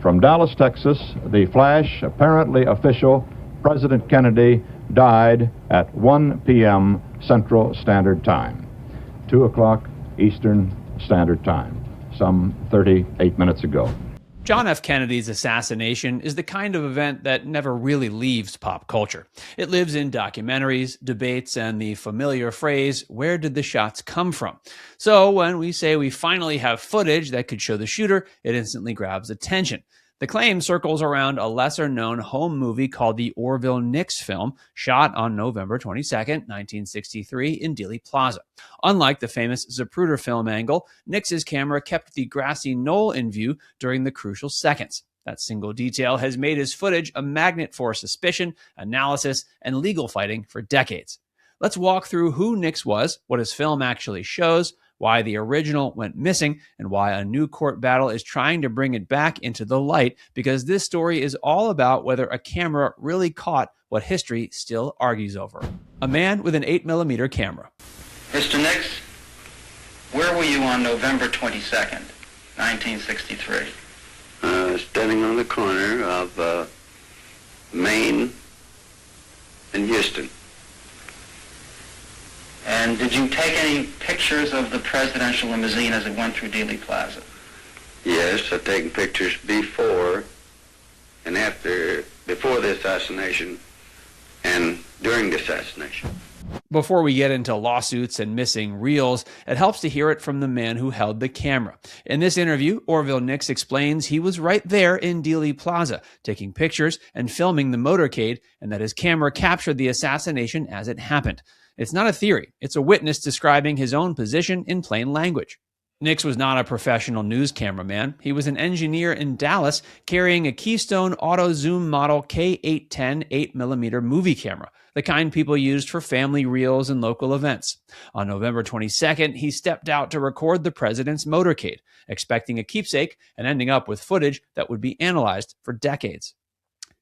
From Dallas, Texas, the flash, apparently official, President Kennedy died at 1 p.m. Central Standard Time, 2 o'clock Eastern Standard Time, some 38 minutes ago. John F. Kennedy's assassination is the kind of event that never really leaves pop culture. It lives in documentaries, debates, and the familiar phrase, where did the shots come from? So when we say we finally have footage that could show the shooter, it instantly grabs attention. The claim circles around a lesser-known home movie called the Orville Nix film, shot on November 22, 1963 in Dealey Plaza. Unlike the famous Zapruder film angle, Nix's camera kept the grassy knoll in view during the crucial seconds. That single detail has made his footage a magnet for suspicion, analysis, and legal fighting for decades. Let's walk through who Nix was, what his film actually shows, why the original went missing, and why a new court battle is trying to bring it back into the light, because this story is all about whether a camera really caught what history still argues over. A man with an 8mm camera. Mr. Nix, where were you on November 22nd, 1963? Standing on the corner of Maine and Houston. And did you take any pictures of the presidential limousine as it went through Dealey Plaza? Yes, I've taken pictures before and after, before the assassination and during the assassination. Before we get into lawsuits and missing reels, it helps to hear it from the man who held the camera. In this interview, Orville Nix explains he was right there in Dealey Plaza, taking pictures and filming the motorcade, and that his camera captured the assassination as it happened. It's not a theory. It's a witness describing his own position in plain language. Nix was not a professional news cameraman. He was an engineer in Dallas carrying a Keystone Auto Zoom model K810 8mm movie camera, the kind people used for family reels and local events. On November 22nd, he stepped out to record the president's motorcade, expecting a keepsake and ending up with footage that would be analyzed for decades.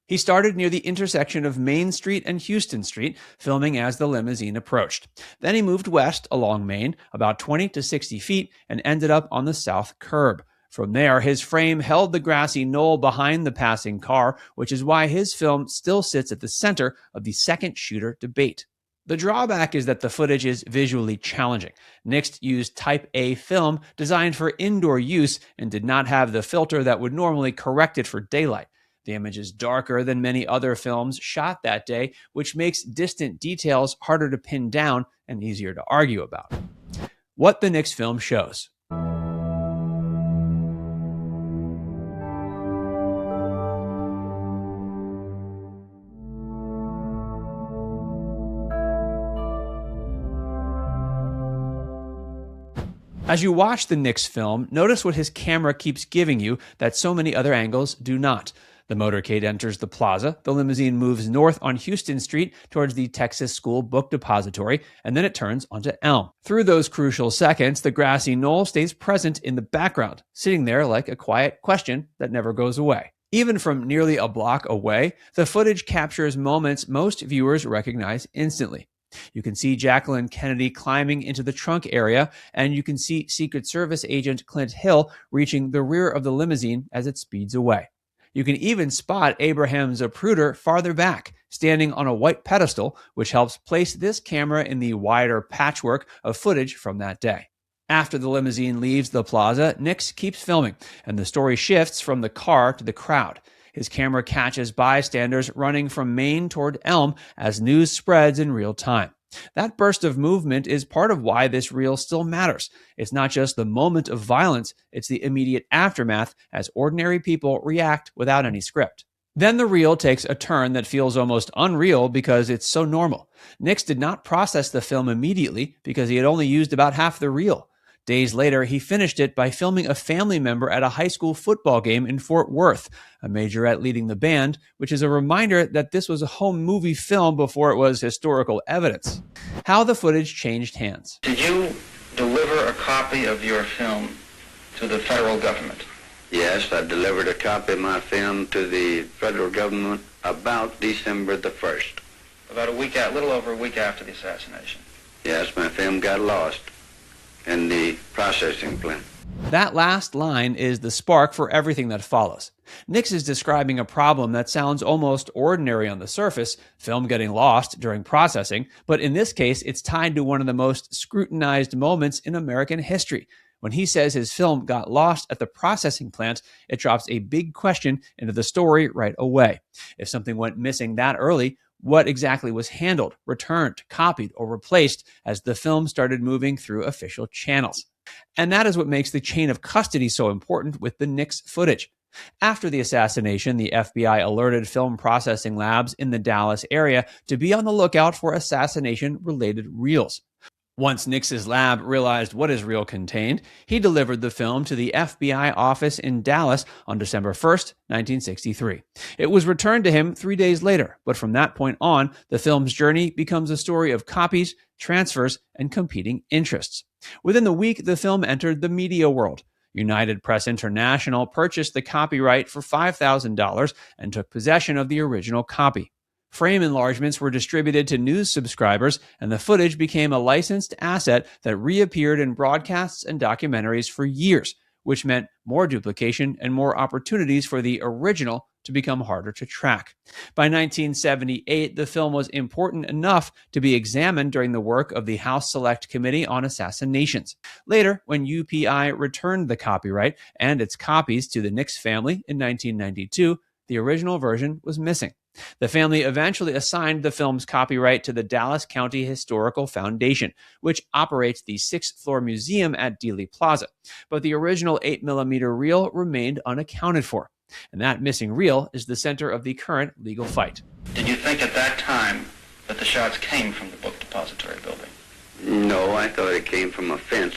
He started near the intersection of Main Street and Houston Street, filming as the limousine approached. Then he moved west along Main, about 20 to 60 feet, and ended up on the south curb. From there, his frame held the grassy knoll behind the passing car, which is why his film still sits at the center of the second shooter debate. The drawback is that the footage is visually challenging. Nix used Type A film designed for indoor use and did not have the filter that would normally correct it for daylight. The image is darker than many other films shot that day, which makes distant details harder to pin down and easier to argue about. What the Nix film shows. As you watch the Nix film, notice what his camera keeps giving you that so many other angles do not. The motorcade enters the plaza, the limousine moves north on Houston Street towards the Texas School Book Depository, and then it turns onto Elm. Through those crucial seconds, the grassy knoll stays present in the background, sitting there like a quiet question that never goes away. Even from nearly a block away, the footage captures moments most viewers recognize instantly. You can see Jacqueline Kennedy climbing into the trunk area, and you can see Secret Service agent Clint Hill reaching the rear of the limousine as it speeds away. You can even spot Abraham Zapruder farther back, standing on a white pedestal, which helps place this camera in the wider patchwork of footage from that day. After the limousine leaves the plaza, Nix keeps filming, and the story shifts from the car to the crowd. His camera catches bystanders running from Main toward Elm as news spreads in real time. That burst of movement is part of why this reel still matters. It's not just the moment of violence, it's the immediate aftermath as ordinary people react without any script. Then the reel takes a turn that feels almost unreal because it's so normal. Nix did not process the film immediately because he had only used about half the reel. Days later, he finished it by filming a family member at a high school football game in Fort Worth, a majorette leading the band, which is a reminder that this was a home movie film before it was historical evidence. How the footage changed hands. Did you deliver a copy of your film to the federal government? Yes, I delivered a copy of my film to the federal government about December the 1st. About a little over a week after the assassination. Yes, my film got lost in the processing plant. That last line is the spark for everything that follows. Nix is describing a problem that sounds almost ordinary on the surface, film getting lost during processing, but in this case, it's tied to one of the most scrutinized moments in American history. When he says his film got lost at the processing plant, it drops a big question into the story right away. If something went missing that early, what exactly was handled, returned, copied, or replaced as the film started moving through official channels? And that is what makes the chain of custody so important with the Nix footage. After the assassination, the FBI alerted film processing labs in the Dallas area to be on the lookout for assassination-related reels. Once Nix's lab realized what his reel contained, he delivered the film to the FBI office in Dallas on December 1st, 1963. It was returned to him 3 days later, but from that point on, the film's journey becomes a story of copies, transfers, and competing interests. Within the week, the film entered the media world. United Press International purchased the copyright for $5,000 and took possession of the original copy. Frame enlargements were distributed to news subscribers, and the footage became a licensed asset that reappeared in broadcasts and documentaries for years, which meant more duplication and more opportunities for the original to become harder to track. By 1978, the film was important enough to be examined during the work of the House Select Committee on Assassinations. Later, when UPI returned the copyright and its copies to the Nix family in 1992, the original version was missing. The family eventually assigned the film's copyright to the Dallas County Historical Foundation, which operates the 6th-floor museum at Dealey Plaza. But the original 8mm reel remained unaccounted for. And that missing reel is the center of the current legal fight. Did you think at that time that the shots came from the book depository building? No, I thought it came from a fence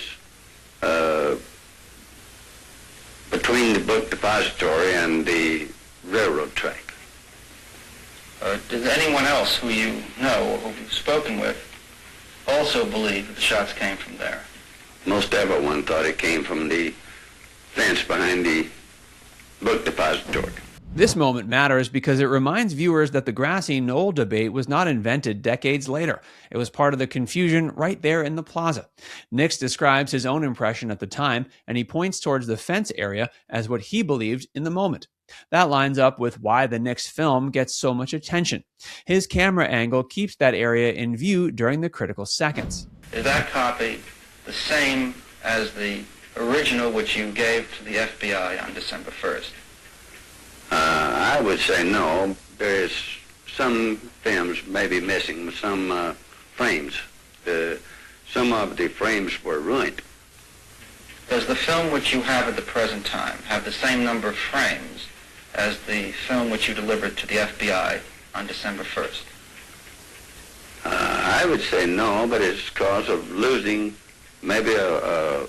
between the book depository and the railroad track. Does anyone else who you know or who you've spoken with also believe that the shots came from there? Most everyone thought it came from the fence behind the book depository. This moment matters because it reminds viewers that the grassy knoll debate was not invented decades later. It was part of the confusion right there in the plaza. Nix describes his own impression at the time, and he points towards the fence area as what he believed in the moment. That lines up with why the Nix film gets so much attention. His camera angle keeps that area in view during the critical seconds. Is that copy the same as the original which you gave to the FBI on December 1st? I would say no. There is some films maybe missing, some frames. Some of the frames were ruined. Does the film which you have at the present time have the same number of frames as the film which you delivered to the FBI on December 1st? I would say no, but it's because of losing maybe a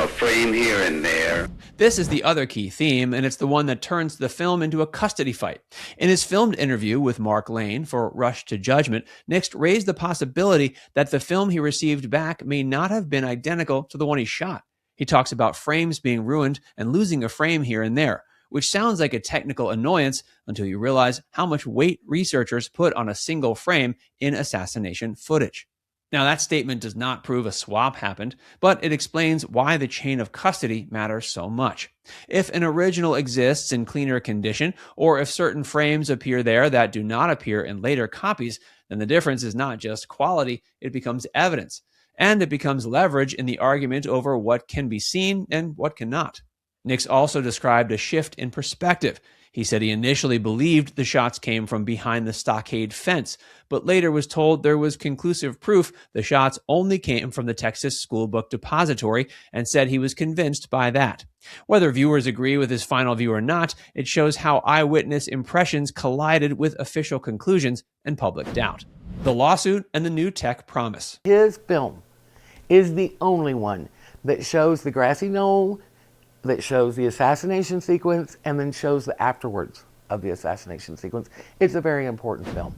frame here and there. This is the other key theme, and it's the one that turns the film into a custody fight. In his filmed interview with Mark Lane for Rush to Judgment, Nix raised the possibility that the film he received back may not have been identical to the one he shot. He talks about frames being ruined and losing a frame here and there, which sounds like a technical annoyance until you realize how much weight researchers put on a single frame in assassination footage. Now, that statement does not prove a swap happened, but it explains why the chain of custody matters so much. If an original exists in cleaner condition, or if certain frames appear there that do not appear in later copies, then the difference is not just quality, it becomes evidence. And it becomes leverage in the argument over what can be seen and what cannot. Nix also described a shift in perspective. He said he initially believed the shots came from behind the stockade fence, but later was told there was conclusive proof the shots only came from the Texas School Book Depository, and said he was convinced by that. Whether viewers agree with his final view or not, it shows how eyewitness impressions collided with official conclusions and public doubt. The lawsuit and the new tech promise. His film is the only one that shows the grassy knoll, that shows the assassination sequence, and then shows the afterwards of the assassination sequence. It's a very important film.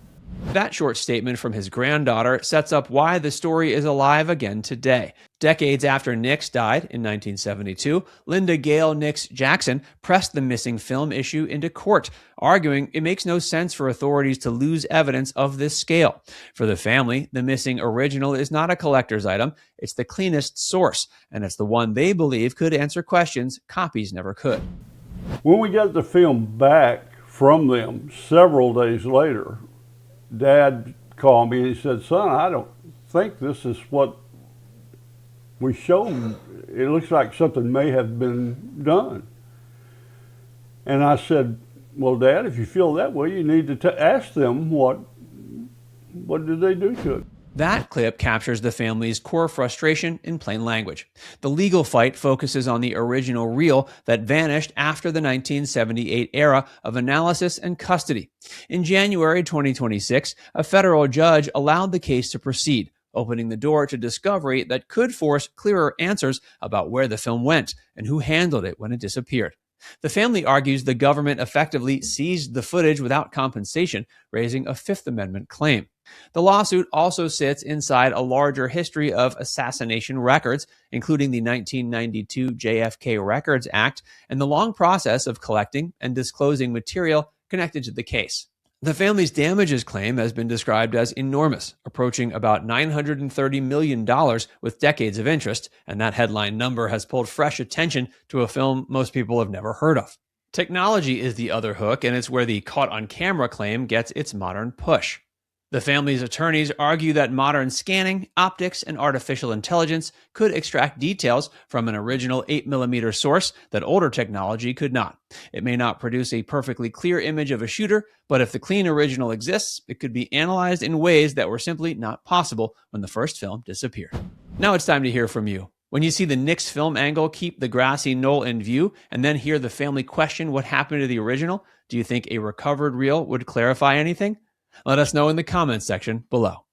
That short statement from his granddaughter sets up why the story is alive again today. Decades after Nix died in 1972, Linda Gale Nix Jackson pressed the missing film issue into court, arguing it makes no sense for authorities to lose evidence of this scale. For the family, the missing original is not a collector's item, it's the cleanest source, and it's the one they believe could answer questions copies never could. When we got the film back from them several days later, Dad called me and he said, "Son, I don't think this is what we showed. It looks like something may have been done." And I said, "Well, Dad, if you feel that way, you need to ask them what did they do to it." That clip captures the family's core frustration in plain language. The legal fight focuses on the original reel that vanished after the 1978 era of analysis and custody. In January 2026, a federal judge allowed the case to proceed, opening the door to discovery that could force clearer answers about where the film went and who handled it when it disappeared. The family argues the government effectively seized the footage without compensation, raising a Fifth Amendment claim. The lawsuit also sits inside a larger history of assassination records, including the 1992 JFK Records Act and the long process of collecting and disclosing material connected to the case. The family's damages claim has been described as enormous, approaching about $930 million with decades of interest, and that headline number has pulled fresh attention to a film most people have never heard of. Technology is the other hook, and it's where the caught on camera claim gets its modern push. The family's attorneys argue that modern scanning, optics, and artificial intelligence could extract details from an original 8mm source that older technology could not. It may not produce a perfectly clear image of a shooter, but if the clean original exists, it could be analyzed in ways that were simply not possible when the first film disappeared. Now it's time to hear from you. When you see the Nix film angle keep the grassy knoll in view, and then hear the family question what happened to the original, do you think a recovered reel would clarify anything? Let us know in the comments section below.